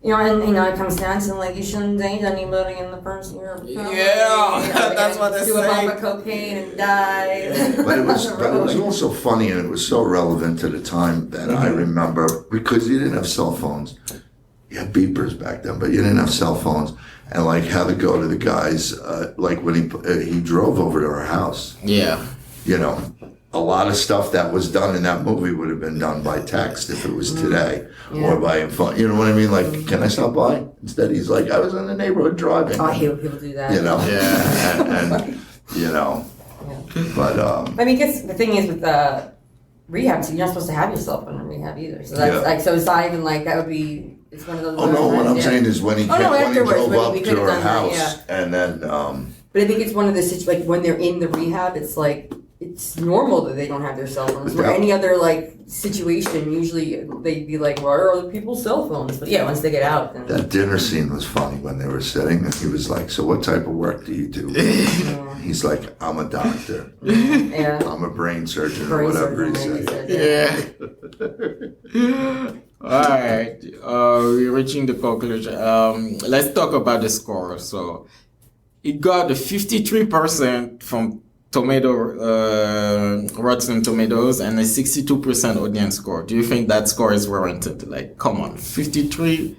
Speaker 2: it comes down to like you shouldn't date anybody in the first year of recovery.
Speaker 1: Yeah, that's what they
Speaker 2: do a
Speaker 1: say.
Speaker 2: bump of cocaine and die.
Speaker 3: But it was,
Speaker 2: on the
Speaker 3: but it was
Speaker 2: road.
Speaker 3: also funny, and it was so relevant to the time that I remember, because you didn't have cell phones. You had beepers back then, but you didn't have cell phones. And like how to go to the guys, like when he drove over to our house.
Speaker 1: Yeah.
Speaker 3: A lot of stuff that was done in that movie would have been done by text if it was today, or by phone. You know what I mean? Like, can I stop by? Instead, he's like, I was in the neighborhood driving.
Speaker 2: Oh, I hate when people do that.
Speaker 1: Yeah.
Speaker 3: and but
Speaker 2: I mean, because the thing is with the rehab, so you're not supposed to have your cell phone in rehab either. So that's
Speaker 3: Yeah.
Speaker 2: like, so it's not even like that would be. It's one of those.
Speaker 3: oh no, what I'm
Speaker 2: yeah.
Speaker 3: saying is when he
Speaker 2: Oh, no,
Speaker 3: when he
Speaker 2: afterwards,
Speaker 3: drove
Speaker 2: when
Speaker 3: up
Speaker 2: we
Speaker 3: to
Speaker 2: could've
Speaker 3: her
Speaker 2: done that,
Speaker 3: house, and then
Speaker 2: But I think it's one of the situations, like when they're in the rehab, it's like, it's normal that they don't have their cell phones. Or
Speaker 3: Yeah.
Speaker 2: any other like situation, usually they'd be like, where are other people's cell phones? But yeah, once they get out, then.
Speaker 3: that dinner scene was funny when they were sitting, and he was like, "So what type of work do you do?" He's like, "I'm a doctor.
Speaker 2: Yeah.
Speaker 3: I'm a brain surgeon, or
Speaker 2: Brain
Speaker 3: whatever he
Speaker 2: surgery,
Speaker 3: said."
Speaker 2: maybe
Speaker 1: Yeah. All right. We're reaching the conclusion. Let's talk about the score. So it got a 53% from Rotten Tomatoes and a 62% audience score. Do you think that score is warranted? Like, come on, 53.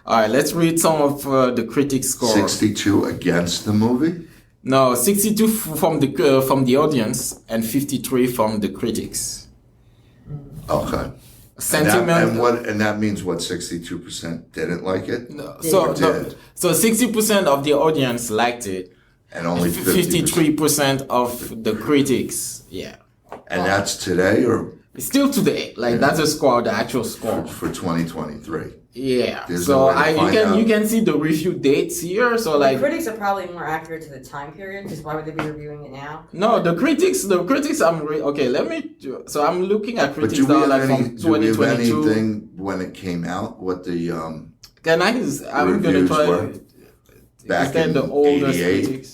Speaker 1: All right, let's read some of the critics' score.
Speaker 3: 62 against the movie.
Speaker 1: No, 62 from the audience and 53 from the critics.
Speaker 3: Okay.
Speaker 1: Sentiment.
Speaker 3: And that means what? 62% didn't like it,
Speaker 1: So
Speaker 3: did.
Speaker 1: 60% of the audience liked it.
Speaker 3: and only
Speaker 1: 53% of the critics. Yeah.
Speaker 3: And that's today or
Speaker 1: It's still today. Like that's a score, the actual score.
Speaker 3: for 2023.
Speaker 1: Yeah.
Speaker 3: There's
Speaker 1: So
Speaker 3: no way to find out.
Speaker 1: you can see the review dates here. So
Speaker 2: The
Speaker 1: like
Speaker 2: critics are probably more accurate to the time period because why would they be reviewing it now?
Speaker 1: no, the critics okay, let me so I'm looking at
Speaker 3: But
Speaker 1: critics
Speaker 3: do we
Speaker 1: that are
Speaker 3: have
Speaker 1: like
Speaker 3: any?
Speaker 1: from
Speaker 3: Do we have
Speaker 1: 2022.
Speaker 3: anything when it came out? What the
Speaker 1: Can I'm gonna
Speaker 3: reviews
Speaker 1: try
Speaker 3: were back
Speaker 1: is that
Speaker 3: in
Speaker 1: the oldest
Speaker 3: 88?
Speaker 1: critics?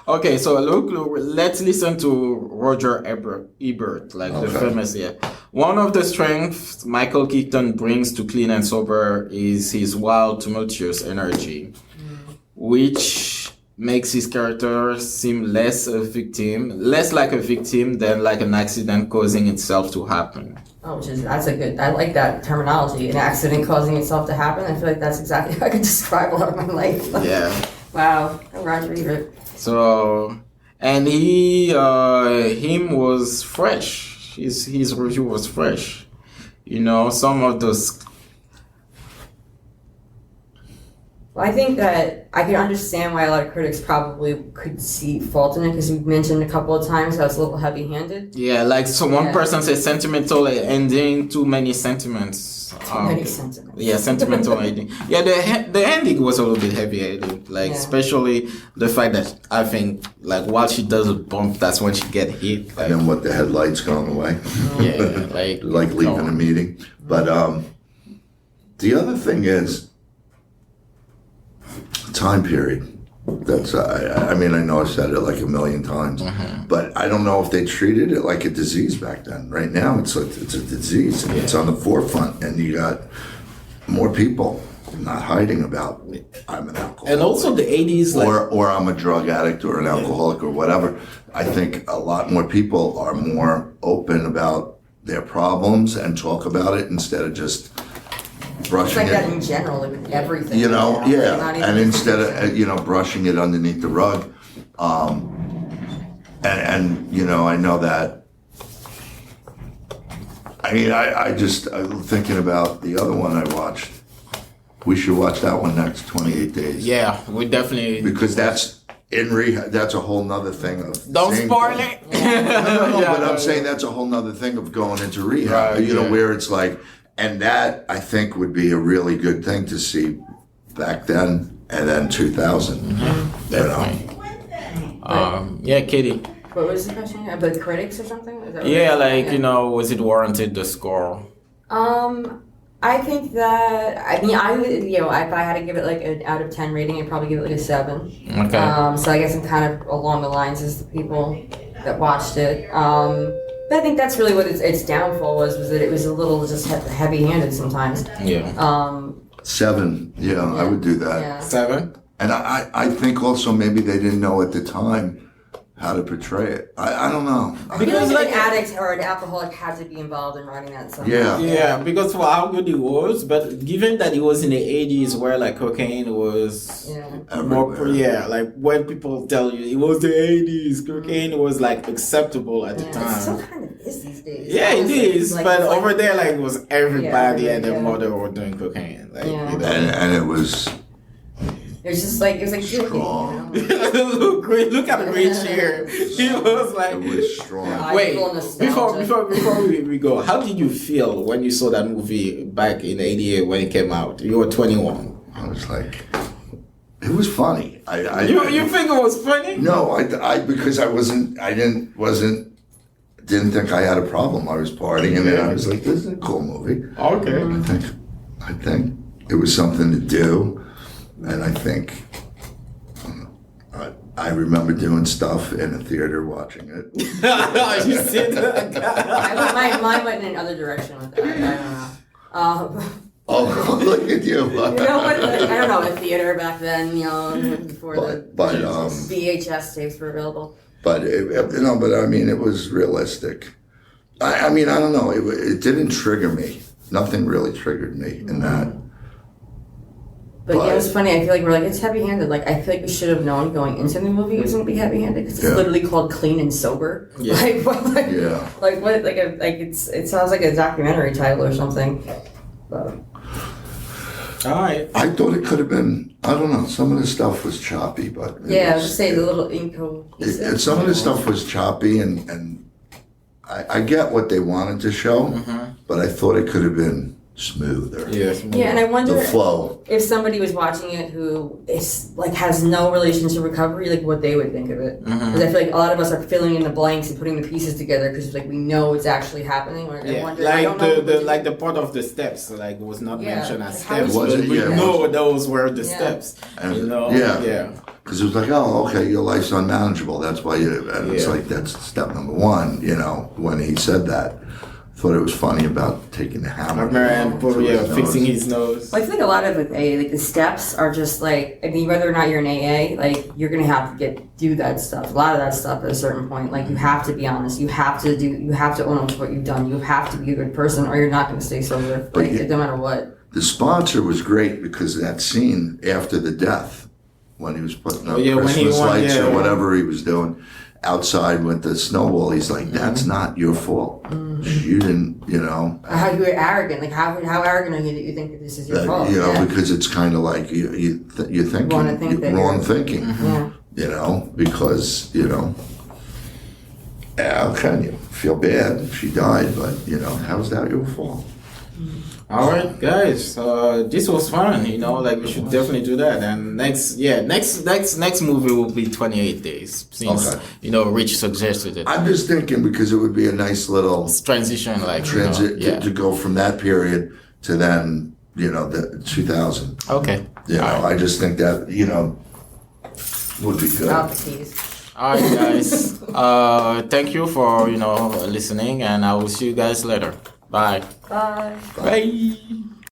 Speaker 1: Okay, so let's listen to Roger Ebert, like the
Speaker 3: Okay.
Speaker 1: famous, yeah. One of the strengths Michael Keaton brings to Clean and Sober is his wild, tumultuous energy, which makes his character seem less like a victim than like an accident causing itself to happen.
Speaker 2: Oh, I like that terminology. An accident causing itself to happen. I feel like that's exactly how I could describe a lot of my life.
Speaker 1: Yeah.
Speaker 2: Wow, Roger Ebert.
Speaker 1: So, and him was fresh. His review was fresh. Some of those.
Speaker 2: Well, I think that I can understand why a lot of critics probably could see fault in it because we mentioned a couple of times how it's a little heavy-handed.
Speaker 1: Yeah, like so one
Speaker 2: Yeah.
Speaker 1: person says sentimental ending, too many sentiments.
Speaker 2: Too many sentiments.
Speaker 1: Yeah, sentimental ending. Yeah, the ending was a little bit heavy-handed, like
Speaker 2: Yeah.
Speaker 1: especially the fact that I think like while she does a bump, that's when she get hit. Like,
Speaker 3: and then what the headlights going away?
Speaker 1: yeah, like
Speaker 3: leaving a meeting. But the other thing is time period. That's I mean I know I've said it like a million times, but I don't know if they treated it like a disease back then. Right now it's a disease and it's on the forefront, and you got more people not hiding about I'm an alcoholic.
Speaker 1: And also the 80s, like
Speaker 3: or I'm a drug addict or an alcoholic or whatever. I think a lot more people are more open about their problems and talk about it instead of just
Speaker 2: It's
Speaker 3: brushing
Speaker 2: like that
Speaker 3: it.
Speaker 2: in general, like with everything.
Speaker 3: Yeah.
Speaker 2: Not even
Speaker 3: And
Speaker 2: just-
Speaker 3: instead of, brushing it underneath the rug. And I know that. I mean, I'm thinking about the other one I watched. We should watch that one next, 28 Days.
Speaker 1: yeah, we definitely
Speaker 3: Because that's in rehab. That's a whole nother thing of.
Speaker 1: don't
Speaker 3: same
Speaker 1: spoil
Speaker 3: thing.
Speaker 1: it.
Speaker 3: No,
Speaker 1: Yeah,
Speaker 3: but I'm
Speaker 1: no.
Speaker 3: saying that's a whole nother thing of going into rehab.
Speaker 1: Right, yeah.
Speaker 3: Where it's like, and that I think would be a really good thing to see back then and then 2000.
Speaker 1: Definitely. Yeah, Katie.
Speaker 2: What was the question? About critics or something? Is that what
Speaker 1: Yeah,
Speaker 2: it was?
Speaker 1: like, you know, was it warranted, the score?
Speaker 2: I think that, I mean, I would, you know, if I had to give it like an out of 10 rating, I'd probably give it like a 7.
Speaker 1: Okay.
Speaker 2: So I guess I'm kind of along the lines as the people that watched it. But I think that's really what its downfall was that it was a little just heavy-handed sometimes.
Speaker 1: Yeah.
Speaker 3: 7, I would do that.
Speaker 2: Yeah.
Speaker 1: 7?
Speaker 3: And I think also maybe they didn't know at the time how to portray it. I don't know.
Speaker 2: I feel
Speaker 1: Because,
Speaker 2: like
Speaker 1: like,
Speaker 2: an addict or an alcoholic had to be involved in writing that somehow.
Speaker 3: Yeah.
Speaker 1: Yeah, because for how good it was, but given that it was in the 80s where like cocaine was
Speaker 2: Yeah.
Speaker 1: more,
Speaker 3: Everywhere.
Speaker 1: like when people tell you it was the 80s, cocaine was like acceptable at the
Speaker 2: It
Speaker 1: time.
Speaker 2: still kind of is these days.
Speaker 1: Yeah, it
Speaker 2: Honestly.
Speaker 1: is,
Speaker 2: Like,
Speaker 1: but
Speaker 2: it's like-
Speaker 1: over there, like, it was everybody and their
Speaker 2: yeah.
Speaker 1: mother were doing cocaine. Like,
Speaker 2: Yeah.
Speaker 1: you know.
Speaker 3: And it was
Speaker 2: It was just like, it was like drinking,
Speaker 3: Strong.
Speaker 2: you know?
Speaker 1: look at Rich here. He was like,
Speaker 3: it was strong.
Speaker 2: Yeah.
Speaker 1: wait,
Speaker 2: People nostalgia.
Speaker 1: before we go, how did you feel when you saw that movie back in '88 when it came out? You were 21.
Speaker 3: I was like, it was funny.
Speaker 1: You think it was funny?
Speaker 3: No, I because didn't think I had a problem. I was partying and I was like, this is a cool movie.
Speaker 1: Okay.
Speaker 3: I think it was something to do, and I think I remember doing stuff in a theater watching it.
Speaker 1: You see that?
Speaker 2: Mine went in another direction with that. I don't know.
Speaker 3: Oh, look at you!
Speaker 2: You know what? I don't know, a theater back then, you know, before
Speaker 3: But
Speaker 2: the VHS tapes were available.
Speaker 3: but I mean, it was realistic. I mean, I don't know. It didn't trigger me. Nothing really triggered me in that.
Speaker 2: But yeah, it was funny. I feel like we're like, it's heavy-handed. Like, I feel like we should have known going into the movie it was going to be heavy-handed because it's
Speaker 3: Yeah.
Speaker 2: literally called Clean and Sober.
Speaker 1: Yeah.
Speaker 2: Like, what, like,
Speaker 3: Yeah.
Speaker 2: like what? Like, it sounds like a documentary title or something. But
Speaker 1: All right.
Speaker 3: I thought it could have been. I don't know. Some of the stuff was choppy, but
Speaker 2: yeah, I was just saying the little incohesive.
Speaker 3: some of the stuff was choppy, and I get what they wanted to show, but I thought it could have been smoother.
Speaker 1: Yes.
Speaker 2: Yeah, and I wonder
Speaker 3: The flow.
Speaker 2: if somebody was watching it who is like has no relation to recovery, like what they would think of it. Because I feel like a lot of us are filling in the blanks and putting the pieces together because like we know it's actually happening. Or I
Speaker 1: Yeah,
Speaker 2: wonder, I don't know
Speaker 1: like
Speaker 2: if
Speaker 1: the
Speaker 2: it-
Speaker 1: like the part of the steps like was not
Speaker 2: Yeah.
Speaker 1: mentioned as
Speaker 2: How
Speaker 1: steps,
Speaker 2: is
Speaker 3: Was
Speaker 1: but
Speaker 3: it?
Speaker 1: we
Speaker 3: Yeah.
Speaker 1: know those were the
Speaker 2: Yeah.
Speaker 1: steps.
Speaker 3: And-
Speaker 1: You know?
Speaker 3: yeah. Because it was like, oh, okay, your life's unmanageable. That's why you. And it's
Speaker 1: Yeah.
Speaker 3: like that's step number one. You know, when he said that, thought it was funny about taking the hammer.
Speaker 1: And
Speaker 3: to his nose.
Speaker 1: fixing his nose.
Speaker 2: Well, I feel like a lot of AA, like the steps are just like, I mean, whether or not you're in AA, like you're gonna have to do that stuff. A lot of that stuff at a certain point, like you have to be honest. You have to own up to what you've done. You have to be a good person, or you're not gonna stay sober.
Speaker 3: But
Speaker 2: Like
Speaker 3: you-
Speaker 2: no matter what.
Speaker 3: The sponsor was great because that scene after the death, when he was putting up
Speaker 1: Oh, yeah, when he
Speaker 3: Christmas
Speaker 1: won,
Speaker 3: lights
Speaker 1: yeah.
Speaker 3: or whatever he was doing outside with the snowball, he's like, "That's not your fault. You didn't, you know."
Speaker 2: How you were arrogant? Like how arrogant are you that you think that this is your
Speaker 3: That,
Speaker 2: fault?
Speaker 3: you know,
Speaker 2: Yeah.
Speaker 3: because it's kind of like you think
Speaker 2: wanna think that
Speaker 3: wrong
Speaker 2: you're-
Speaker 3: thinking.
Speaker 2: Yeah.
Speaker 3: You know, because how can you feel bad? She died, but how's that your fault?
Speaker 1: All right, guys. This was fun. You know, like we should definitely do that. And next movie will be 28 Days. Since
Speaker 3: Okay.
Speaker 1: Rich suggested it.
Speaker 3: I'm just thinking because it would be a nice little
Speaker 1: It's transition, like
Speaker 3: transit
Speaker 1: yeah.
Speaker 3: to go from that period to then, the 2000.
Speaker 1: Okay.
Speaker 3: I just think that, would be good.
Speaker 2: Stop the tease.
Speaker 1: All right, guys. Thank you for listening, and I will see you guys later. Bye.
Speaker 2: Bye.
Speaker 1: Bye.